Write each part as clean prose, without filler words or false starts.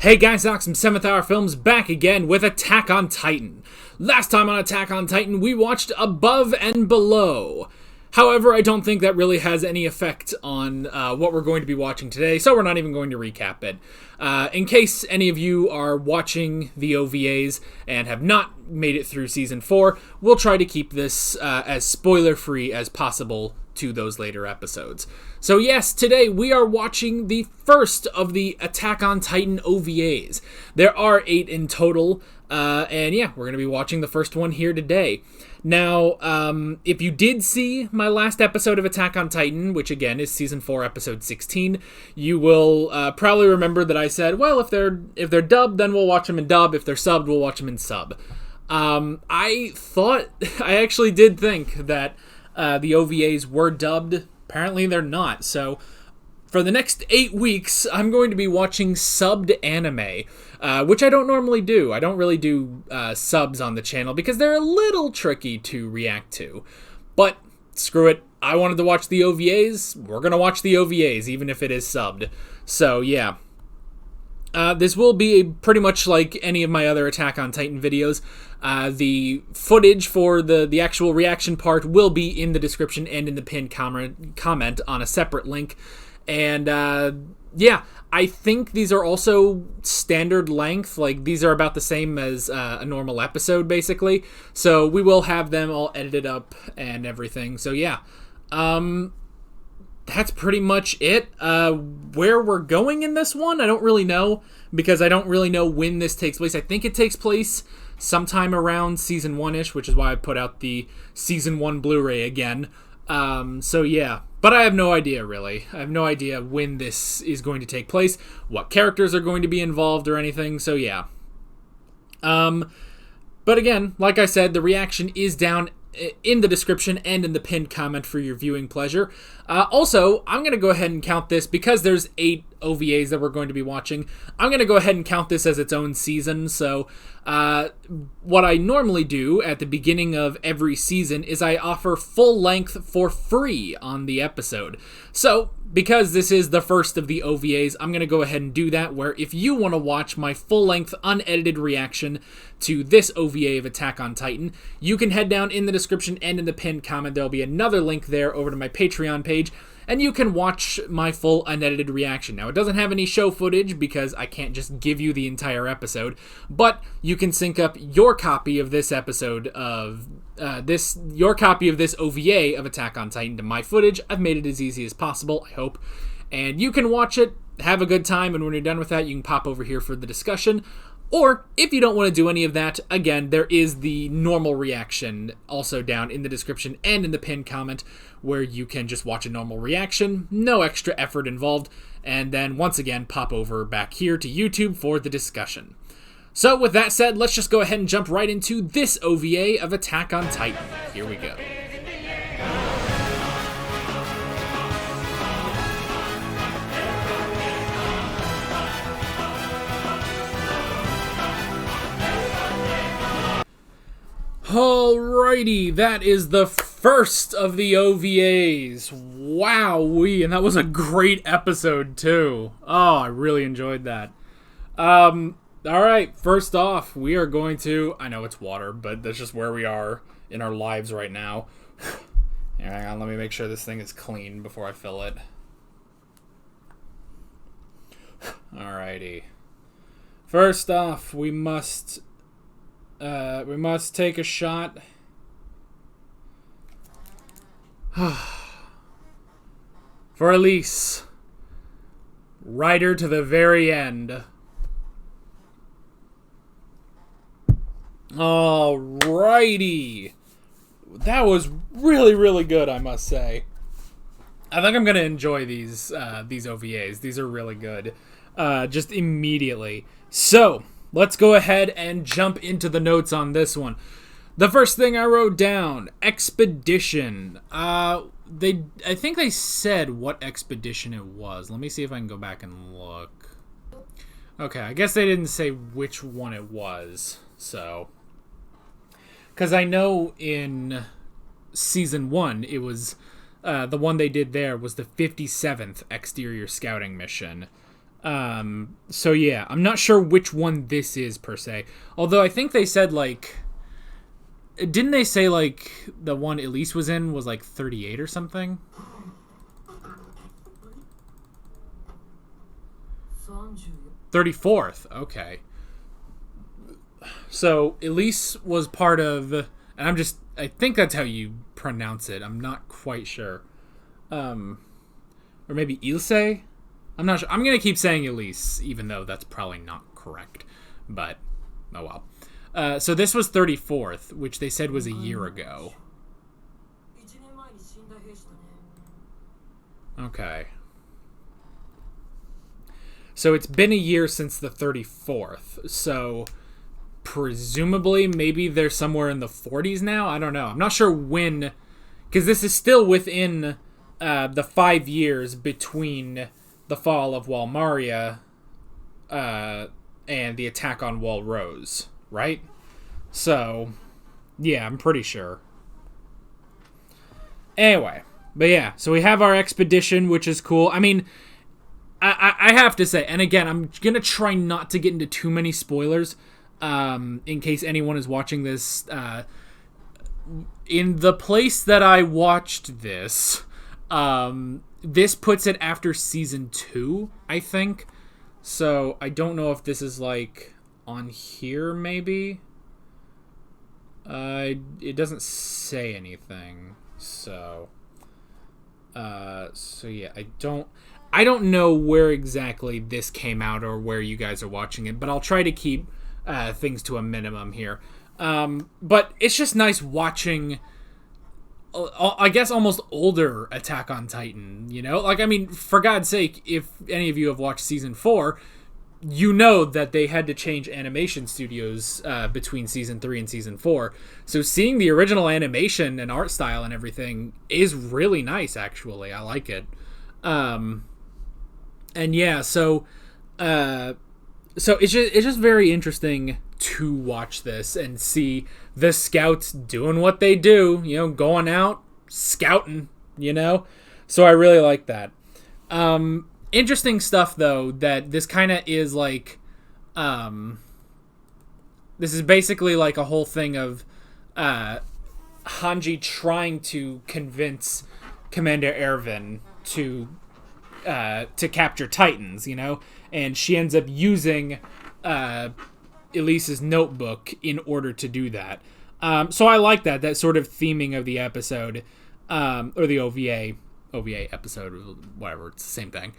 Hey guys, Oxum 7th Hour Films back again with Attack on Titan. Last time on Attack on Titan, we watched Above and Below. However, I don't think that really has any effect on what we're going to be watching today, so we're not even going to recap it. In case any of you are watching the OVAs and have not made it through Season 4, we'll try to keep this as spoiler-free as possible to those later episodes. So yes, today we are watching the first of the Attack on Titan OVAs. There are 8 in total, and yeah, we're going to be watching the first one here today. Now, if you did see my last episode of Attack on Titan, which again is Season 4, Episode 16, you will probably remember that I said, well, if they're dubbed, then we'll watch them in dub. If they're subbed, we'll watch them in sub. I actually did think that the OVAs were dubbed. Apparently they're not. So for the next 8 weeks, I'm going to be watching subbed anime, which I don't normally do. I don't really do subs on the channel because they're a little tricky to react to. But screw it. I wanted to watch the OVAs. We're going to watch the OVAs, even if it is subbed. So yeah. This will be pretty much like any of my other Attack on Titan videos. The footage for the actual reaction part will be in the description and in the pinned comment on a separate link. And yeah, I think these are also standard length. Like, these are about the same as a normal episode, basically. So we will have them all edited up and everything. So yeah. That's pretty much it. Where we're going in this one, I don't really know, because I don't really know when this takes place. I think it takes place sometime around Season 1-ish, which is why I put out the Season 1 Blu-ray again. So yeah, but I have no idea, really. I have no idea when this is going to take place, what characters are going to be involved or anything, so yeah. But again, like I said, the reaction is down in the description and in the pinned comment for your viewing pleasure. Also, I'm going to go ahead and count this, because there's 8 OVAs that we're going to be watching. I'm going to go ahead and count this as its own season. So what I normally do at the beginning of every season is I offer full length for free on the episode. So because this is the first of the OVAs, I'm going to go ahead and do that, where if you want to watch my full-length, unedited reaction to this OVA of Attack on Titan, you can head down in the description and in the pinned comment. There'll be another link there over to my Patreon page, and you can watch my full unedited reaction. Now, it doesn't have any show footage because I can't just give you the entire episode, but you can sync up your copy of this episode of your copy of this OVA of Attack on Titan to my footage. I've made it as easy as possible, I hope. And you can watch it, have a good time, and when you're done with that, you can pop over here for the discussion. Or, if you don't want to do any of that, again, there is the normal reaction also down in the description and in the pinned comment, where you can just watch a normal reaction, no extra effort involved, and then, once again, pop over back here to YouTube for the discussion. So, with that said, let's just go ahead and jump right into this OVA of Attack on Titan. Here we go. Alrighty, that is the first of the OVAs. Wowee, and that was a great episode too. Oh, I really enjoyed that. Alright, first off, we are going to... I know it's water, but that's just where we are in our lives right now. Hang on, let me make sure this thing is clean before I fill it. Alrighty. First off, we must take a shot. For Ilse. Rider to the very end. Alrighty. That was really, really good, I must say. I think I'm going to enjoy these OVAs. These are really good. Just immediately. So, let's go ahead and jump into the notes on this one. The first thing I wrote down, expedition. I think they said what expedition it was. Let me see if I can go back and look. Okay, I guess they didn't say which one it was. So, because I know in Season 1, it was the one they did there was the 57th Exterior Scouting Mission. So yeah, I'm not sure which one this is per se. Although I think they said like, didn't they say like the one Ilse was in was like 38 or something? 34th. Okay. So Ilse was part of, and I think that's how you pronounce it. I'm not quite sure. Or maybe Ilse? I'm not sure. I'm going to keep saying Ilse, even though that's probably not correct. But, oh well. So this was 34th, which they said was a year ago. Okay. So it's been a year since the 34th. So presumably maybe they're somewhere in the 40s now. I don't know. I'm not sure when, because this is still within the 5 years between the fall of Walmaria and the attack on Wall Rose, right? So, yeah, I'm pretty sure. Anyway, but yeah, so we have our expedition, which is cool. I mean, I have to say, and again, I'm going to try not to get into too many spoilers in case anyone is watching this. In the place that I watched this, this puts it after season 2, I think. So I don't know if this is like on here, maybe. It doesn't say anything. So yeah, I don't know where exactly this came out or where you guys are watching it, but I'll try to keep things to a minimum here. But it's just nice watching, I guess, almost older Attack on Titan, you know? Like, I mean, for God's sake, if any of you have watched Season 4, you know that they had to change animation studios between Season 3 and Season 4. So seeing the original animation and art style and everything is really nice, actually. I like it. And yeah, so it's just very interesting to watch this and see the scouts doing what they do, you know, going out scouting, you know. So I really like that. Interesting stuff though, that this kind of is like, this is basically like a whole thing of Hanji trying to convince Commander Erwin to capture Titans, you know, and she ends up using Elise's notebook in order to do that. So I like that sort of theming of the episode, or the OVA episode, whatever, it's the same thing.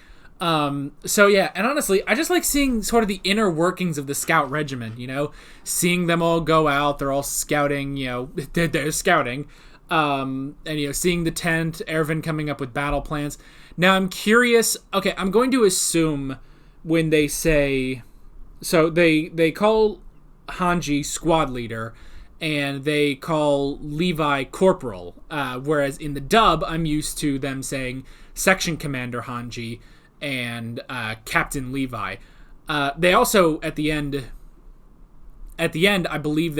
So yeah, and honestly, I just like seeing sort of the inner workings of the Scout Regiment, you know, seeing them all go out, they're all scouting, you know, they're scouting, and, you know, seeing the tent, Erwin coming up with battle plans. Now I'm curious, okay, I'm going to assume when they say, so they call Hanji squad leader, and they call Levi corporal, whereas in the dub, I'm used to them saying section commander Hanji and Captain Levi. They also, at the end, I believe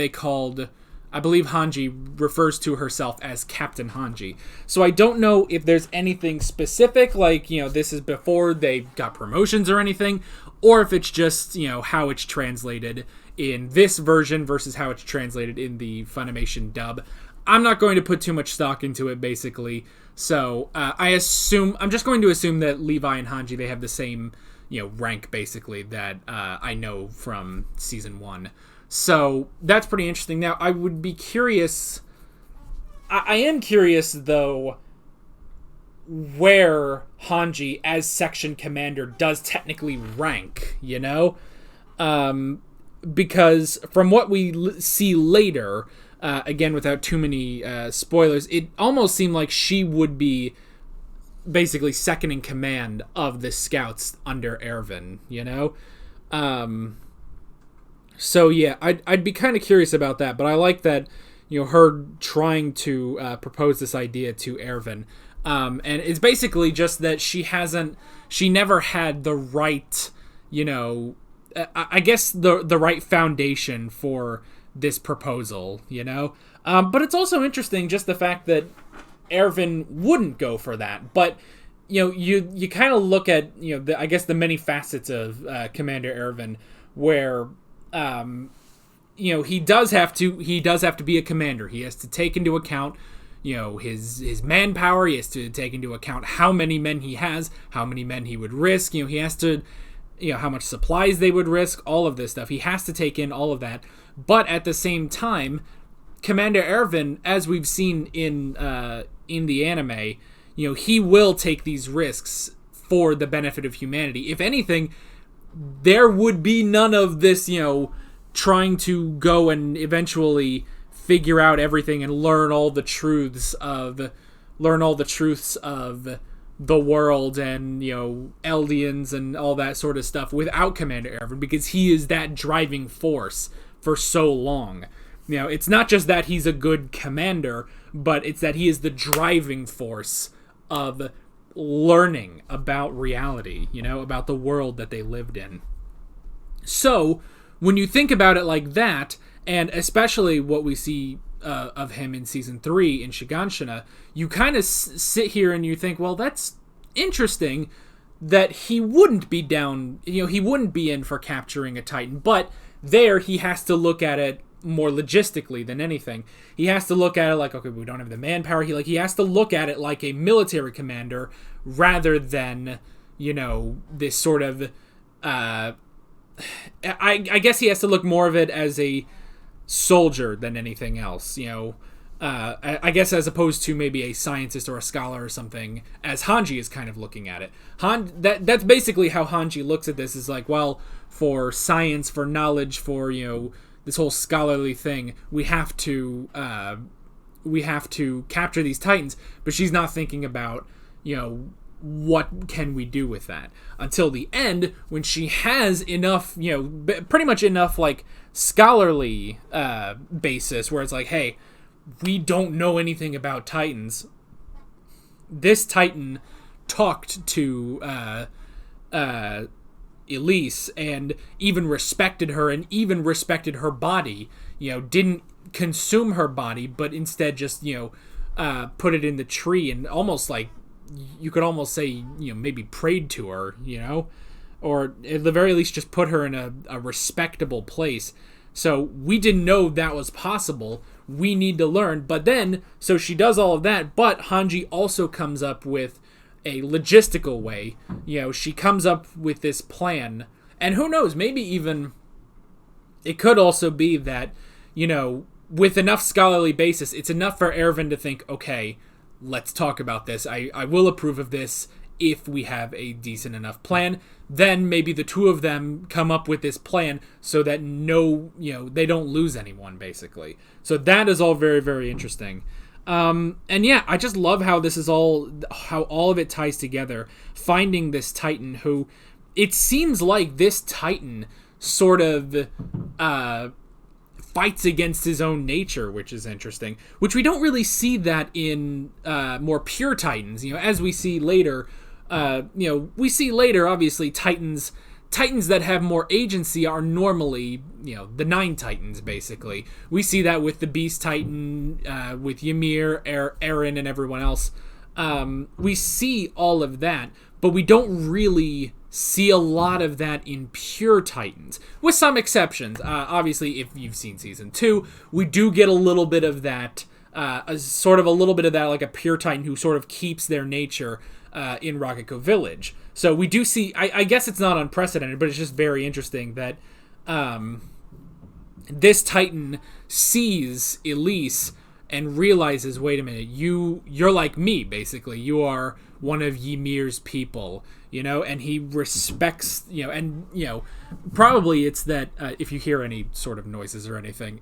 Hanji refers to herself as Captain Hanji. So I don't know if there's anything specific, like, you know, this is before they got promotions or anything, or if it's just, you know, how it's translated in this version versus how it's translated in the Funimation dub. I'm not going to put too much stock into it, basically. So I'm just going to assume that Levi and Hanji, they have the same, you know, rank, basically, that I know from season 1. So that's pretty interesting. Now, I would be curious. I am curious, though, where Hanji, as section commander, does technically rank, you know? Because from what we see later, again, without too many spoilers, it almost seemed like she would be basically second in command of the scouts under Erwin, you know? So yeah, I'd be kind of curious about that, but I like that, you know, her trying to propose this idea to Erwin. And it's basically just that she never had the right, you know, I guess the right foundation for this proposal, you know? But it's also interesting just the fact that Erwin wouldn't go for that. But you kind of look at, I guess the many facets of Commander Erwin, where, he does have to be a commander. He has to take into account, his manpower. He has to take into account how many men he has, how many men he would risk. He has to, how much supplies they would risk, all of this stuff. He has to take in all of that. But at the same time, Commander Erwin, as we've seen in the anime, he will take these risks for the benefit of humanity. If anything, there would be none of this, trying to go and eventually figure out everything and learn all the truths of the world and, Eldians and all that sort of stuff without Commander Erwin, because he is that driving force for so long. It's not just that he's a good commander, but it's that he is the driving force of learning about reality, about the world that they lived in. So, when you think about it like that, and especially what we see of him in Season 3 in Shiganshina, you kind of sit here and you think, well, that's interesting that he wouldn't be down, he wouldn't be in for capturing a Titan, but there he has to look at it more logistically than anything. He has to look at it like, okay, we don't have the manpower. He has to look at it like a military commander rather than, this sort of, I guess he has to look more of it as a soldier than anything else, I guess, as opposed to maybe a scientist or a scholar or something, as Hanji is kind of looking at it. That's basically how Hanji looks at this, is like, well, for science, for knowledge, for, this whole scholarly thing, we have to capture these Titans, but she's not thinking about, what can we do with that, until the end, when she has enough, pretty much enough, like, scholarly basis, where it's like, hey, we don't know anything about Titans. This Titan talked to Ilse and even respected her, and even respected her body, didn't consume her body, but instead just, put it in the tree, and almost like, you could almost say, maybe prayed to her, or at the very least just put her in a respectable place. So we didn't know that was possible. We need to learn. But then, so she does all of that, but Hanji also comes up with a logistical way. She comes up with this plan, and who knows, maybe even it could also be that, with enough scholarly basis, it's enough for Erwin to think, okay, let's talk about this. I will approve of this if we have a decent enough plan. Then maybe the two of them come up with this plan so that they don't lose anyone, basically. So that is all very, very interesting. And yeah, I just love how how all of it ties together. Finding this Titan who, it seems like this Titan sort of fights against his own nature, which is interesting. Which we don't really see that in more pure Titans. As we see later, obviously, Titans that have more agency are normally, the 9 Titans, basically. We see that with the Beast Titan, with Ymir, Eren, and everyone else. We see all of that, but we don't really see a lot of that in pure Titans, with some exceptions. Obviously, if you've seen Season 2, we do get a little bit of that, like a pure Titan who sort of keeps their nature in Rakugo Village. So we do see, I guess it's not unprecedented, but it's just very interesting that this Titan sees Ilse and realizes, wait a minute, you're like me, basically. You are one of Ymir's people, and he respects, probably it's that, if you hear any sort of noises or anything,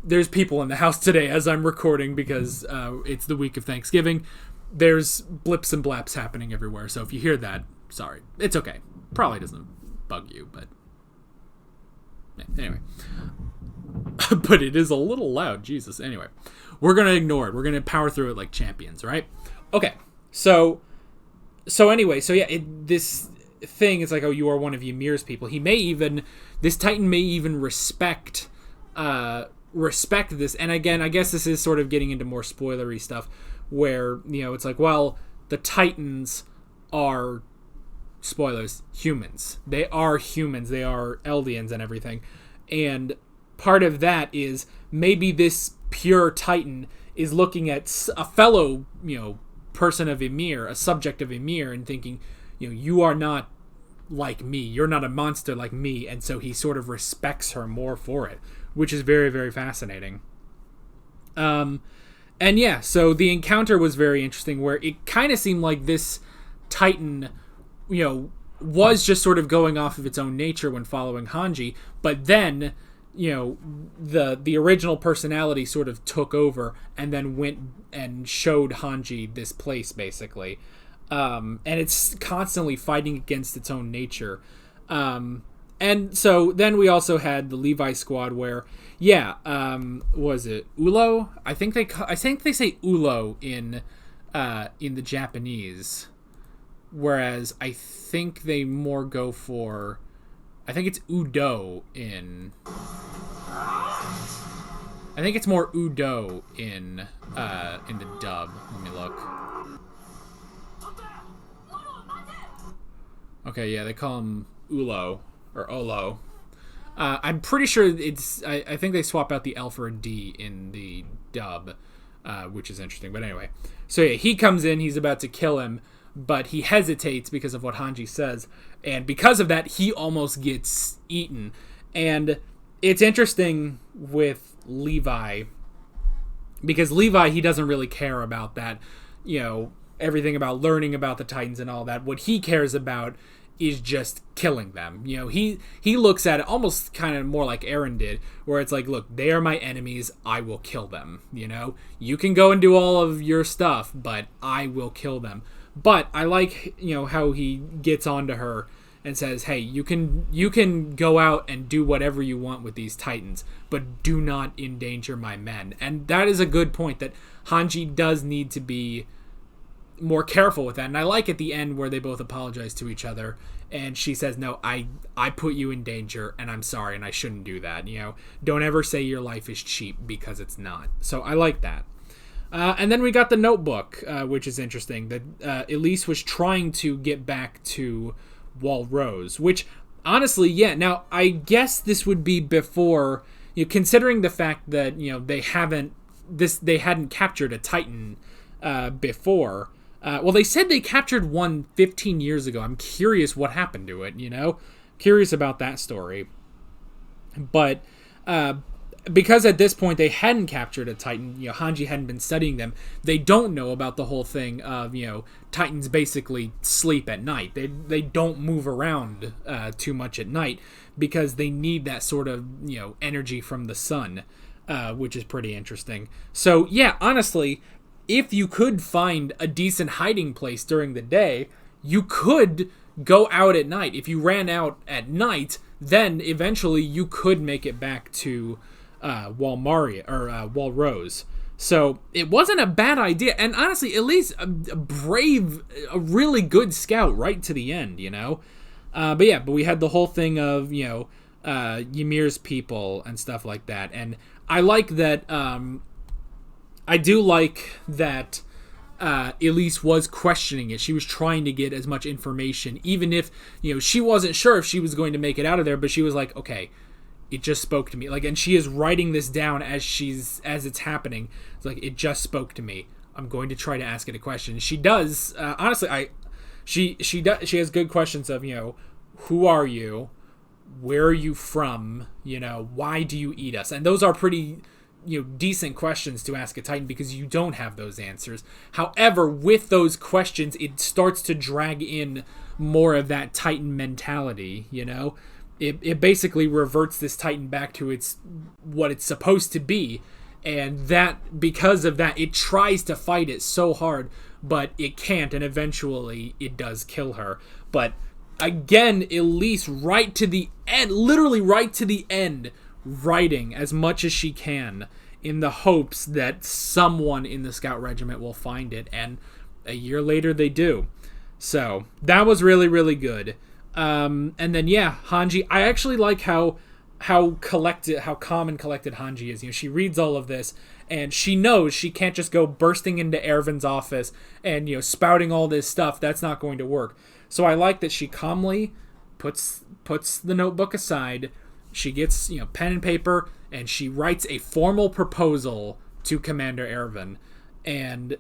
there's people in the house today as I'm recording, because it's the week of Thanksgiving. There's blips and blaps happening everywhere, so if you hear that, sorry. It's okay. Probably doesn't bug you, but anyway. But it is a little loud, Jesus. Anyway, we're going to ignore it. We're going to power through it like champions, right? Okay, so anyway, so yeah, this thing is like, oh, you are one of Ymir's people. This Titan may even respect this. And again, I guess this is sort of getting into more spoilery stuff, where, it's like, well, the Titans are, spoilers, humans. They are humans. They are Eldians and everything. And part of that is maybe this pure Titan is looking at a fellow, person of Ymir, a subject of Ymir, and thinking, you are not like me. You're not a monster like me. And so he sort of respects her more for it, which is very, very fascinating. And yeah, so the encounter was very interesting, where it kind of seemed like this Titan, was just sort of going off of its own nature when following Hanji, but then, the original personality sort of took over and then went and showed Hanji this place, basically. And it's constantly fighting against its own nature. And so then we also had the Levi squad where, was it Ulo? I think they say Ulo in the Japanese, whereas I think they more go for, I think it's Udo in. I think it's more Udo in the dub. Let me look. Okay, yeah, they call him Ulo or Olo. I'm pretty sure it's. I think they swap out the L for a D in the dub, which is interesting. But anyway, so yeah, he comes in. He's about to kill him, but he hesitates because of what Hanji says, and because of that, he almost gets eaten. And it's interesting with Levi, because Levi, he doesn't really care about that, everything about learning about the Titans and all that. What he cares about is just killing them. He looks at it almost kind of more like Eren did, where it's like, look, they are my enemies, I will kill them. You can go and do all of your stuff, but I will kill them. But I like, how he gets onto her and says, hey, you can go out and do whatever you want with these Titans, but do not endanger my men. And that is a good point, that Hanji does need to be more careful with that. And I like at the end where they both apologize to each other, and she says, no, I put you in danger, and I'm sorry, and I shouldn't do that. Don't ever say your life is cheap, because it's not. So I like that. And then we got the notebook, which is interesting, that Ilse was trying to get back to Walrose, which honestly, yeah, now I guess this would be before, considering the fact that, they hadn't captured a Titan before. Well, they said they captured one 15 years ago. I'm curious what happened to it, Curious about that story. But because at this point they hadn't captured a Titan, Hanji hadn't been studying them, they don't know about the whole thing of, Titans basically sleep at night. They don't move around too much at night because they need that sort of, energy from the sun, which is pretty interesting. So, yeah, honestly, if you could find a decent hiding place during the day, you could go out at night. If you ran out at night, then eventually you could make it back to Walrose. So it wasn't a bad idea, and honestly, at least a really good scout right to the end, But we had the whole thing of Ymir's people and stuff like that, and I like that. I do like that Ilse was questioning it. She was trying to get as much information, even if she wasn't sure if she was going to make it out of there. But she was like, okay, it just spoke to me. And she is writing this down as it's happening. It's like, it just spoke to me. I'm going to try to ask it a question. She does. Honestly, she has good questions of, who are you? Where are you from? Why do you eat us? And those are pretty, decent questions to ask a Titan, because you don't have those answers. However, with those questions, it starts to drag in more of that Titan mentality, It basically reverts this Titan back to what it's supposed to be, and that, because of that, it tries to fight it so hard, but it can't, and eventually it does kill her. But again, Ilse, right to the end, literally right to the end, writing as much as she can in the hopes that someone in the Scout Regiment will find it, and a year later they do. So that was really, really good. And then, Hanji, I actually like how how calm and collected Hanji is. She reads all of this, and she knows she can't just go bursting into Erwin's office and, spouting all this stuff. That's not going to work. So I like that she calmly puts the notebook aside. She gets, pen and paper, and she writes a formal proposal to Commander Erwin, and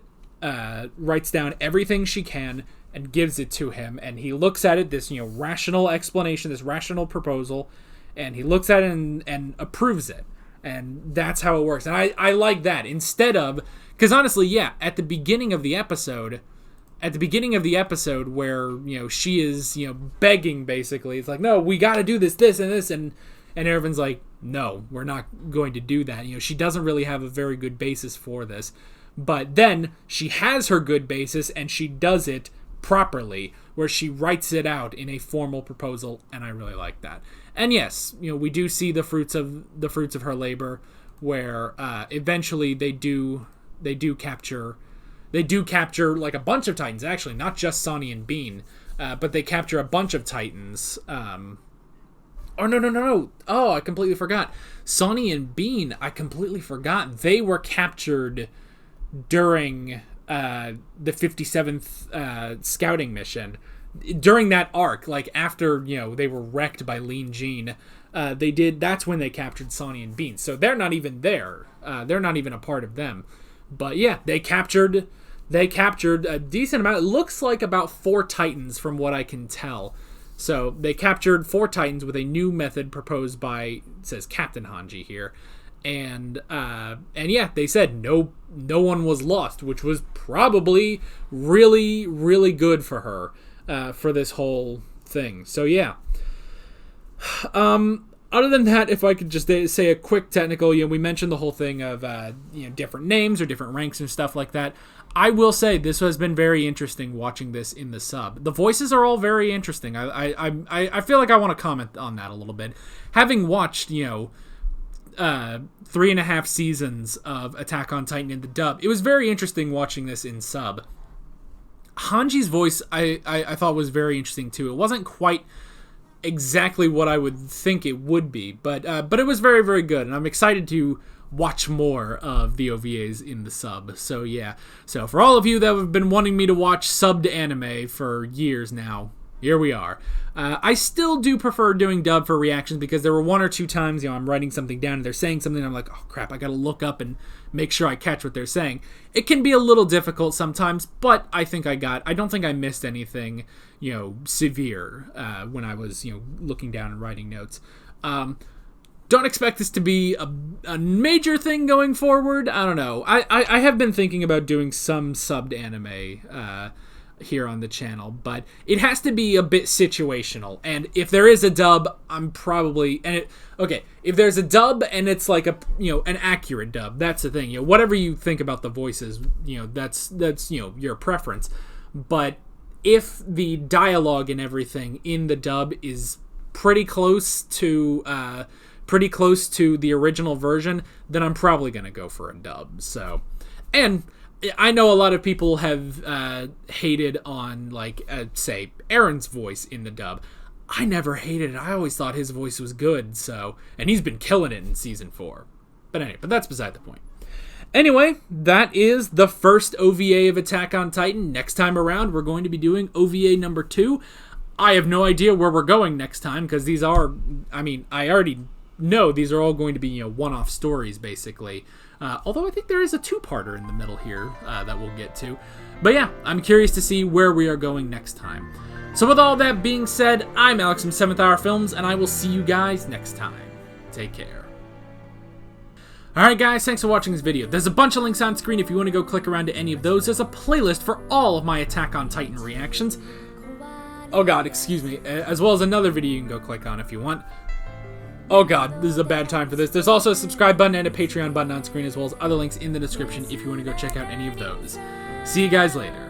writes down everything she can and gives it to him. And he looks at it, this, rational explanation, this rational proposal, and he looks at it and approves it. And that's how it works. And I like that. Instead of... Because honestly, yeah, at the beginning of the episode where, she is, begging, basically. It's like, no, we got to do this, and this. And Erwin's like, no, we're not going to do that. She doesn't really have a very good basis for this. But then she has her good basis, and she does it properly, where she writes it out in a formal proposal, and I really like that. And yes, we do see the fruits of her labor, where eventually they do capture like a bunch of Titans, actually, not just Sonny and Bean, but they capture a bunch of Titans. No. Oh, I completely forgot. Sonny and Bean, I completely forgot. They were captured during the 57th scouting mission. During that arc, like after, they were wrecked by Lean Jean, that's when they captured Sonny and Bean. So they're not even there. They're not even a part of them. But yeah, they captured a decent amount. It looks like about 4 Titans from what I can tell. So they captured 4 Titans with a new method proposed by, it says Captain Hanji here. And yeah, they said no one was lost, which was probably really, really good for her, for this whole thing. So yeah. Other than that, if I could just say a quick technical, we mentioned the whole thing of, different names or different ranks and stuff like that. I will say this has been very interesting watching this in the sub. The voices are all very interesting. I feel like I want to comment on that a little bit. Having watched, 3.5 seasons of Attack on Titan in the dub, it was very interesting watching this in sub. Hanji's voice, I thought was very interesting too. It wasn't quite exactly what I would think it would be, but it was very, very good, and I'm excited to watch more of the OVAs in the sub. So yeah, so for all of you that have been wanting me to watch subbed anime for years now, here we are. I still do prefer doing dub for reactions, because there were 1 or 2 times, I'm writing something down and they're saying something and I'm like, oh crap, I gotta look up and make sure I catch what they're saying. It can be a little difficult sometimes, but I don't think I missed anything, severe when I was, looking down and writing notes. Don't expect this to be a major thing going forward. I don't know. I have been thinking about doing some subbed anime here on the channel, but it has to be a bit situational. And if there is a dub, I'm probably... if there's a dub and it's like an accurate dub, that's the thing. Whatever you think about the voices, that's your preference. But if the dialogue and everything in the dub is pretty close to the original version, then I'm probably going to go for a dub. So, and I know a lot of people have hated on, say, Aaron's voice in the dub. I never hated it. I always thought his voice was good, so... And he's been killing it in Season 4. But that's beside the point. Anyway, that is the first OVA of Attack on Titan. Next time around, we're going to be doing OVA number 2. I have no idea where we're going next time, because these are... I already know these are all going to be, one-off stories, basically. Although I think there is a 2-parter in the middle here that we'll get to. But yeah, I'm curious to see where we are going next time. So with all that being said, I'm Alex from 7th Hour Films, and I will see you guys next time. Take care. Alright guys, thanks for watching this video. There's a bunch of links on screen if you want to go click around to any of those. There's a playlist for all of my Attack on Titan reactions. Oh god, excuse me. As well as another video you can go click on if you want. Oh god, this is a bad time for this. There's also a subscribe button and a Patreon button on screen, as well as other links in the description if you want to go check out any of those. See you guys later.